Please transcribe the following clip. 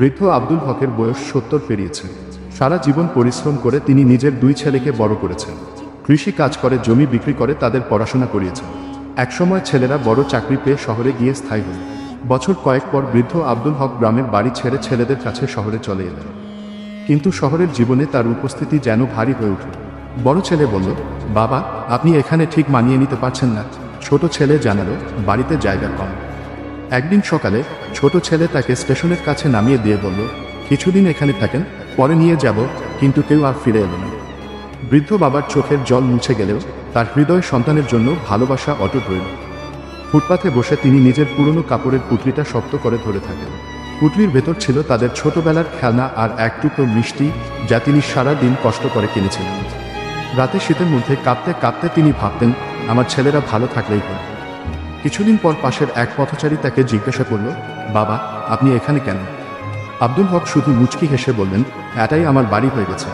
বৃদ্ধ আব্দুল হকের বয়স 70 পেরিয়েছে। সারা জীবন পরিশ্রম করে তিনি নিজের 2 ছেলেকে বড় করেছেন। কৃষি কাজ করে, জমি বিক্রি করে তাদের পড়াশোনা করিয়েছেন। একসময় ছেলেরা বড় চাকরি পেয়ে শহরে গিয়ে স্থায়ী হল। বছর কয়েক পর বৃদ্ধ আব্দুল হক গ্রামের বাড়ি ছেড়ে ছেলেদের কাছে শহরে চলে এলেন। কিন্তু শহরের জীবনে তার উপস্থিতি যেন ভারী হয়ে উঠল। বড় ছেলে বলল, বাবা, আপনি এখানে ঠিক মানিয়ে নিতে পারছেন না। ছোট ছেলে জানালো, বাড়িতে জায়গা কম। একদিন সকালে ছোট ছেলে তাকে স্টেশনের কাছে নামিয়ে দিয়ে বলল, কিছুদিন এখানে থাকেন, পরে নিয়ে যাব। কিন্তু কেউ আর ফিরে এলো না। বৃদ্ধ বাবার চোখের জল মুছে গেলেও তার হৃদয় সন্তানের জন্য ভালোবাসা অটুট রইল। ফুটপাথে বসে তিনি নিজের পুরনো কাপড়ের পুঁটলিটা শক্ত করে ধরে থাকেন। পুঁটলির ভেতর ছিল তাদের ছোটবেলার খেলনা আর এক টুকরো মিষ্টি, যা তিনি সারা দিন কষ্ট করে কিনেছিলেন। রাতে শীতের মধ্যে কাঁপতে কাঁপতে তিনি ভাবতেন, আমার ছেলেরা ভালো থাকলেই হল। কিছুদিন পর পাশের এক পথচারী তাকে জিজ্ঞাসা করল, বাবা, আপনি এখানে কেন? আব্দুল হক শুধু মুচকি হেসে বললেন, এটাই আমার বাড়ি হয়ে গেছে।